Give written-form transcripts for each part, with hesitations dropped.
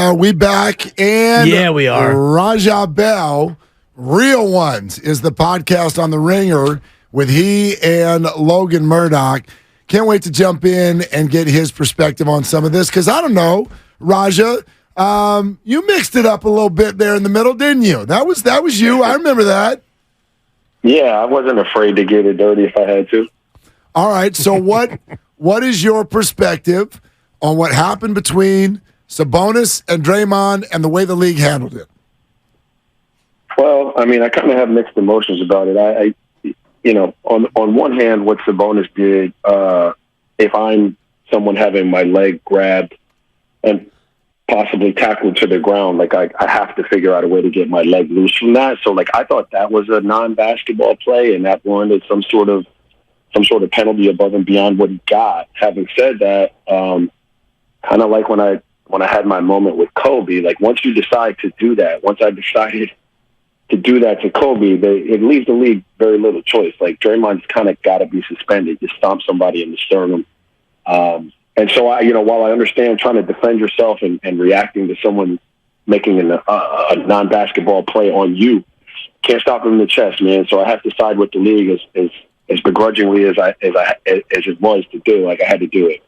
Are we back? And yeah, we are. Raja Bell, Real Ones, is the podcast on The Ringer with he and Logan Murdoch. Can't wait to jump in and get his perspective on some of this because I don't know, Raja, you mixed it up a little bit there in the middle, didn't you? That was you. I remember that. Yeah, I wasn't afraid to get it dirty if I had to. All right, so what is your perspective on what happened between Sabonis and Draymond and the way the league handled it? Well, I mean, I kind of have mixed emotions about it. I on one hand, what Sabonis did, if I'm someone having my leg grabbed and possibly tackled to the ground, like I have to figure out a way to get my leg loose from that. So, like, I thought that was a non-basketball play, and that warranted some sort of penalty above and beyond what he got. Having said that, kind of like when I had my moment with Kobe, like once you decide to do that, once I decided to do that to Kobe, it leaves the league very little choice. Like Draymond's kind of got to be suspended. Just stomp somebody in the sternum. And so while I understand trying to defend yourself and reacting to someone making a non-basketball play on you, can't stop him in the chest, man. So I have to side with the league as begrudgingly as it was to do. Like I had to do it.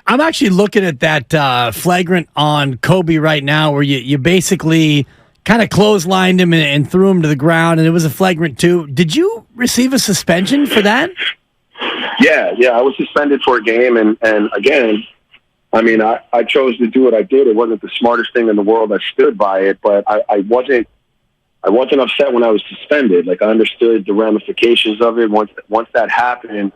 I'm actually looking at that flagrant on Kobe right now where you basically kind of clotheslined him and threw him to the ground, and it was a flagrant too. Did you receive a suspension for that? Yeah, I was suspended for a game, and again, I mean, I chose to do what I did. It wasn't the smartest thing in the world. I stood by it, but I wasn't upset when I was suspended. Like I understood the ramifications of it. Once that happened,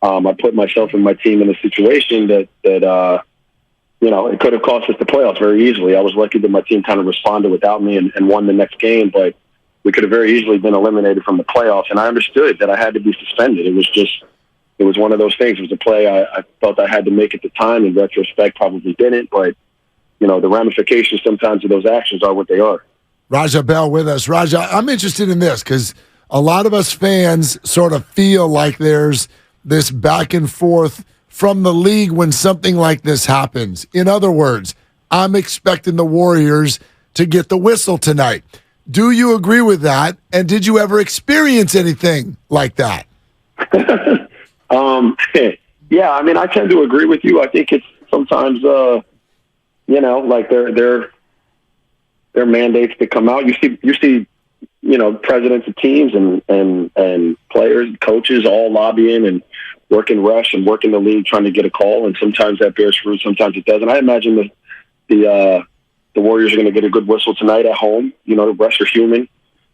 I put myself and my team in a situation that it could have cost us the playoffs very easily. I was lucky that my team kind of responded without me and won the next game, but we could have very easily been eliminated from the playoffs. And I understood that I had to be suspended. It was one of those things. It was a play I felt I had to make at the time. In retrospect, probably didn't, but the ramifications sometimes of those actions are what they are. Raja Bell with us. Raja, I'm interested in this because a lot of us fans sort of feel like there's this back and forth from the league when something like this happens. In other words, I'm expecting the Warriors to get the whistle tonight. Do you agree with that? And did you ever experience anything like that? Yeah, I mean, I tend to agree with you. I think it's sometimes, like their mandates to come out. You see, presidents of teams and players, coaches all lobbying and working rush and working the league trying to get a call, and sometimes that bears fruit, sometimes it doesn't. I imagine that the Warriors are going to get a good whistle tonight at home. The refs are human.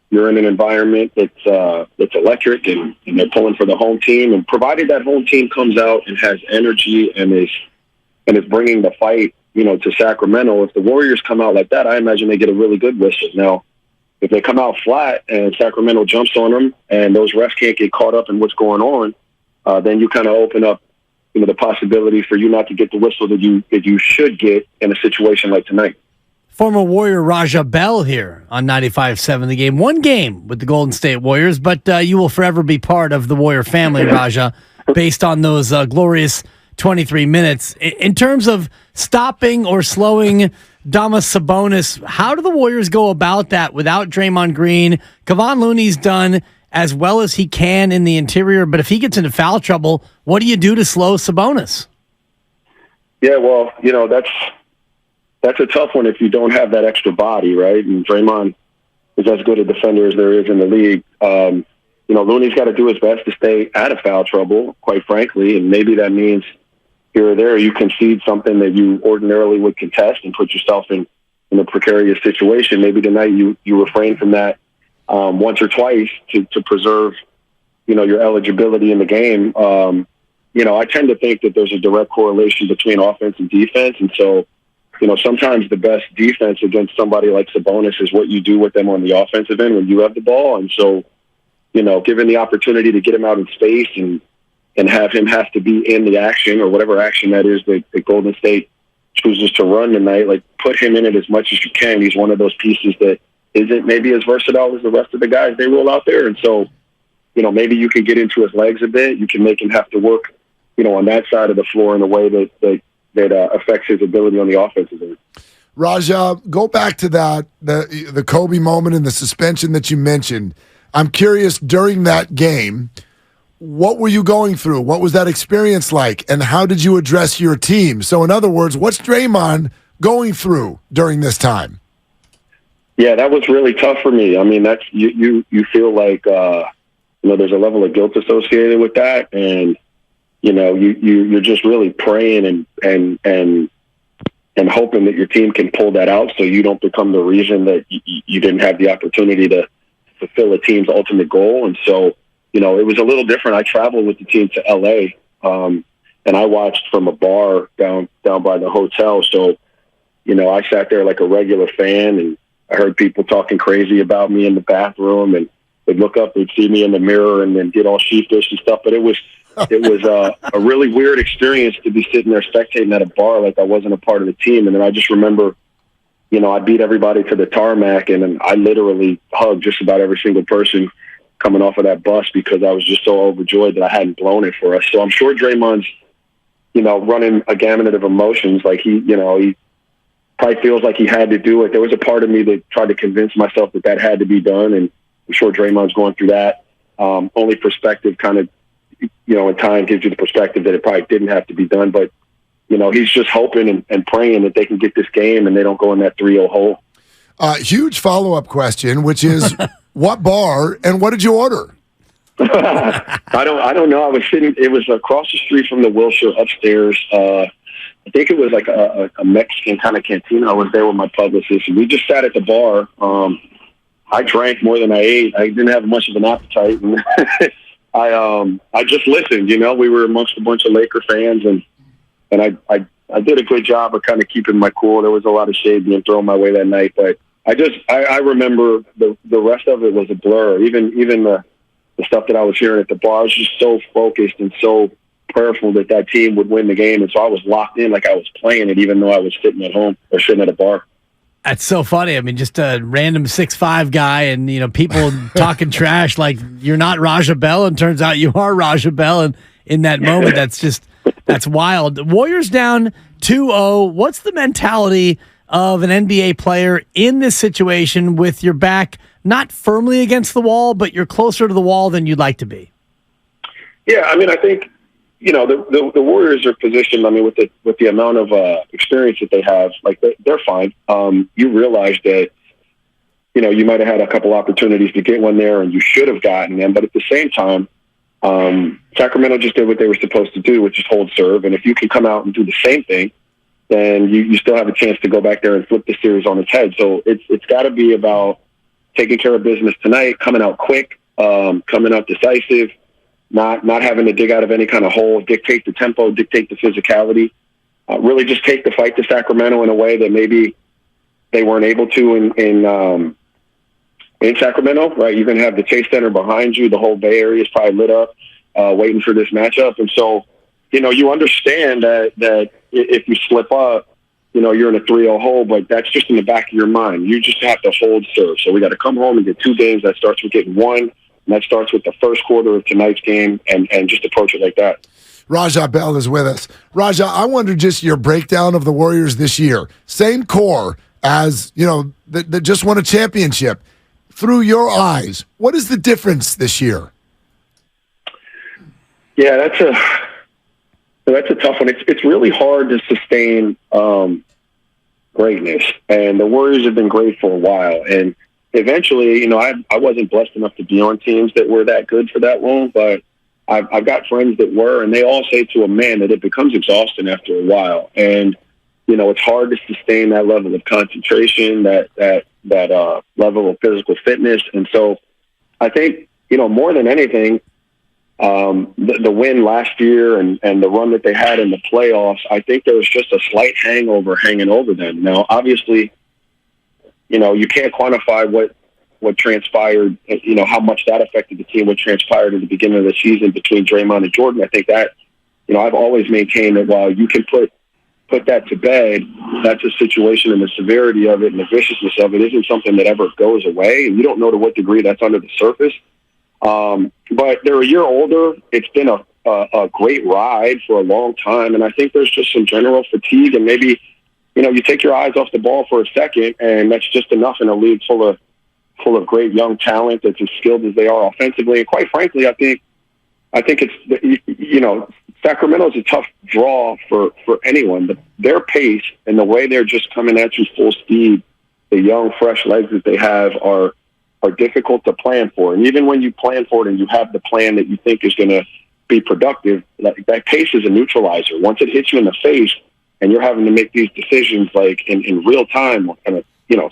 You're in an environment that's electric, and they're pulling for the home team. And provided that home team comes out and has energy and is bringing the fight, to Sacramento, if the Warriors come out like that, I imagine they get a really good whistle. Now, if they come out flat and Sacramento jumps on them and those refs can't get caught up in what's going on, then you kind of open up, the possibility for you not to get the whistle that you should get in a situation like tonight. Former Warrior Raja Bell here on 95.7 The Game. One game with the Golden State Warriors, but you will forever be part of the Warrior family, Raja, based on those glorious 23 minutes. In terms of stopping or slowing Domas Sabonis, how do the Warriors go about that without Draymond Green? Kevon Looney's done as well as he can in the interior, but if he gets into foul trouble, what do you do to slow Sabonis? Yeah, well, that's a tough one if you don't have that extra body, right? And Draymond is as good a defender as there is in the league. Looney's got to do his best to stay out of foul trouble, quite frankly, and maybe that means here or there you concede something that you ordinarily would contest and put yourself in a precarious situation. Maybe tonight you refrain from that once or twice to preserve, your eligibility in the game. I tend to think that there's a direct correlation between offense and defense, and so sometimes the best defense against somebody like Sabonis is what you do with them on the offensive end when you have the ball. And so, given the opportunity to get him out in space and have him have to be in the action or whatever action that is that Golden State chooses to run tonight, like put him in it as much as you can. He's one of those pieces that isn't maybe as versatile as the rest of the guys they roll out there. And so, maybe you can get into his legs a bit. You can make him have to work, on that side of the floor in a way that affects his ability on the offensive end. Raja, go back to the Kobe moment and the suspension that you mentioned. I'm curious, during that game, what were you going through? What was that experience like? And how did you address your team? So, in other words, what's Draymond going through during this time? Yeah, that was really tough for me. I mean, that's you feel like there's a level of guilt associated with that, and you're just really praying and hoping that your team can pull that out, so you don't become the reason that you didn't have the opportunity to fulfill a team's ultimate goal. And so, it was a little different. I traveled with the team to LA, and I watched from a bar down by the hotel. So, I sat there like a regular fan, and I heard people talking crazy about me in the bathroom, and they'd look up, they'd see me in the mirror, and then get all sheepish and stuff. But it was a really weird experience to be sitting there spectating at a bar like I wasn't a part of the team. And then I just remember, I beat everybody to the tarmac, and I literally hugged just about every single person coming off of that bus because I was just so overjoyed that I hadn't blown it for us. So I'm sure Draymond's, running a gamut of emotions. Like he probably feels like he had to do it. There was a part of me that tried to convince myself that had to be done, and I'm sure Draymond's going through that. Only perspective kind of, in time gives you the perspective that it probably didn't have to be done. But, he's just hoping and praying that they can get this game and they don't go in that 3-0 hole. Huge follow-up question, which is what bar and what did you order? I don't know. I was sitting, it was across the street from the Wilshire upstairs. I think it was like a Mexican kind of cantina. I was there with my publicist, and we just sat at the bar. I drank more than I ate. I didn't have much of an appetite. And I just listened, we were amongst a bunch of Laker fans, and I did a good job of kind of keeping my cool. There was a lot of shade being thrown my way that night, but I remember the rest of it was a blur. Even the stuff that I was hearing at the bar, I was just so focused and so prayerful that team would win the game. And so I was locked in like I was playing it, even though I was sitting at home or sitting at a bar. That's so funny. I mean, just a random 6'5" guy, and people talking trash like you're not Raja Bell, and turns out you are Raja Bell. And in that moment, that's wild. Warriors down 2-0. What's the mentality of an NBA player in this situation with your back not firmly against the wall, but you're closer to the wall than you'd like to be? Yeah, I mean, I think the Warriors are positioned. I mean, with the amount of experience that they have, like they're fine. You realize that you might have had a couple opportunities to get one there, and you should have gotten them. But at the same time, Sacramento just did what they were supposed to do, which is hold serve. And if you can come out and do the same thing, then you still have a chance to go back there and flip the series on its head. So it's got to be about taking care of business tonight, coming out quick, coming out decisive. Not having to dig out of any kind of hole, dictate the tempo, dictate the physicality, really just take the fight to Sacramento in a way that maybe they weren't able to in Sacramento, right? You're going to have the Chase Center behind you. The whole Bay Area is probably lit up, waiting for this matchup. And so, you understand that if you slip up, you're in a 3-0 hole, but that's just in the back of your mind. You just have to hold serve. So we got to come home and get 2 games. That starts with getting 1. And that starts with the first quarter of tonight's game, and just approach it like that. Raja Bell is with us. Raja, I wonder just your breakdown of the Warriors this year. Same core as, that just won a championship. Through your eyes, what is the difference this year? Yeah, that's a tough one. It's really hard to sustain greatness, and the Warriors have been great for a while. And eventually, I wasn't blessed enough to be on teams that were that good for that long, but I've got friends that were, and they all say to a man that it becomes exhausting after a while. And, it's hard to sustain that level of concentration, that level of physical fitness. And so I think, more than anything, the win last year and the run that they had in the playoffs, I think there was just a slight hangover hanging over them. Now, obviously, you can't quantify what transpired, how much that affected the team, what transpired at the beginning of the season between Draymond and Jordan. I think that, I've always maintained that while you can put that to bed, that's a situation, and the severity of it and the viciousness of it isn't something that ever goes away. And you don't know to what degree that's under the surface. But they're a year older. It's been a great ride for a long time. And I think there's just some general fatigue and maybe you take your eyes off the ball for a second, and that's just enough in a league full of great young talent that's as skilled as they are offensively. And quite frankly, I think it's, Sacramento's a tough draw for anyone, but their pace and the way they're just coming at you full speed, the young, fresh legs that they have are difficult to plan for. And even when you plan for it and you have the plan that you think is going to be productive, that pace is a neutralizer. Once it hits you in the face and you're having to make these decisions like in real time, kind of,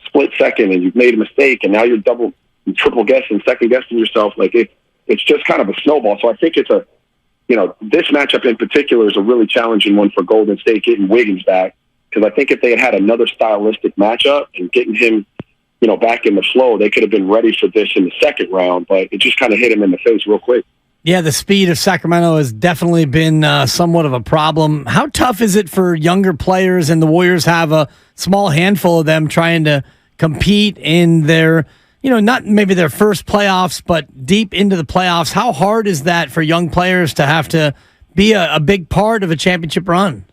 split second, and you've made a mistake, and now you're double and triple guessing, second guessing yourself, like it's just kind of a snowball. So I think it's this matchup in particular is a really challenging one for Golden State getting Wiggins back, because I think if they had another stylistic matchup and getting him back in the flow, they could have been ready for this in the second round, but it just kind of hit him in the face real quick. Yeah, the speed of Sacramento has definitely been somewhat of a problem. How tough is it for younger players, and the Warriors have a small handful of them trying to compete in their, not maybe their first playoffs, but deep into the playoffs? How hard is that for young players to have to be a big part of a championship run?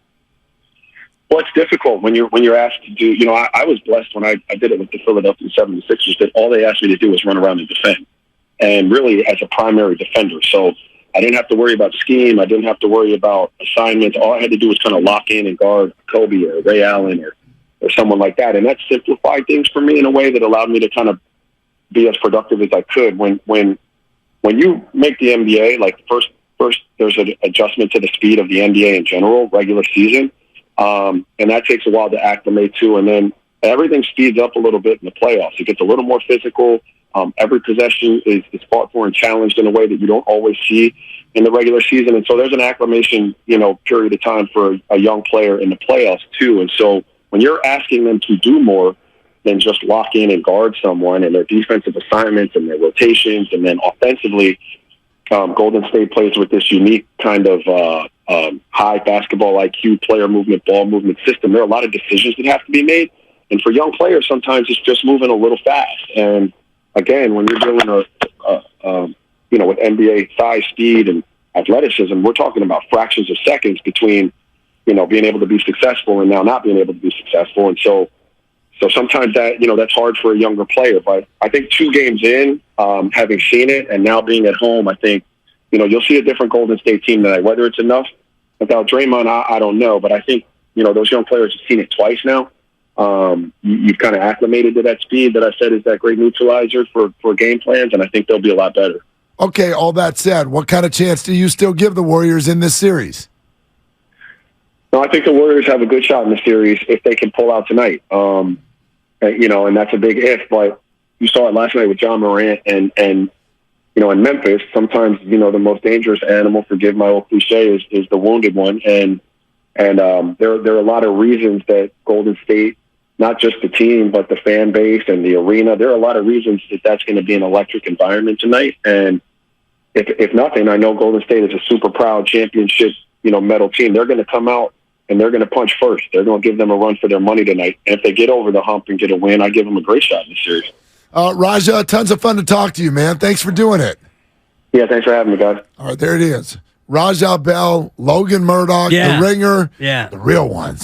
Well, it's difficult when you're asked to do. I was blessed when I did it with the Philadelphia 76ers that all they asked me to do was run around and defend, and really as a primary defender. So I didn't have to worry about scheme. I didn't have to worry about assignments. All I had to do was kind of lock in and guard Kobe or Ray Allen or someone like that, and that simplified things for me in a way that allowed me to kind of be as productive as I could. When you make the NBA, like first there's an adjustment to the speed of the NBA in general, regular season. And that takes a while to acclimate to, and then everything speeds up a little bit in the playoffs. It gets a little more physical. Every possession is fought for and challenged in a way that you don't always see in the regular season. And so there's an acclimation, period of time for a young player in the playoffs too. And so when you're asking them to do more than just lock in and guard someone, and their defensive assignments and their rotations, and then offensively, Golden State plays with this unique kind of high basketball IQ, player movement, ball movement system. There are a lot of decisions that have to be made. And for young players, sometimes it's just moving a little fast. And again, when you're dealing with NBA size, speed, and athleticism, we're talking about fractions of seconds between, being able to be successful and now not being able to be successful. And so sometimes that's hard for a younger player. But I think 2 games in, having seen it and now being at home, I think, you'll see a different Golden State team tonight. Whether it's enough without Draymond, I don't know. But I think, those young players have seen it twice now. You've kind of acclimated to that speed that I said is that great neutralizer for game plans, and I think they'll be a lot better. Okay, all that said, what kind of chance do you still give the Warriors in this series? No, I think the Warriors have a good shot in the series if they can pull out tonight. And that's a big if, but you saw it last night with John Morant and in Memphis. Sometimes, the most dangerous animal, forgive my old cliche, is the wounded one. And there are a lot of reasons that Golden State, not just the team, but the fan base and the arena, there are a lot of reasons that that's going to be an electric environment tonight. And if nothing, I know Golden State is a super proud championship, medal team. They're going to come out and they're going to punch first. They're going to give them a run for their money tonight. And if they get over the hump and get a win, I give them a great shot in the series. Raja, tons of fun to talk to you, man. Thanks for doing it. Yeah, thanks for having me, guys. All right, there it is. Raja Bell, Logan Murdoch, The Ringer, the real ones.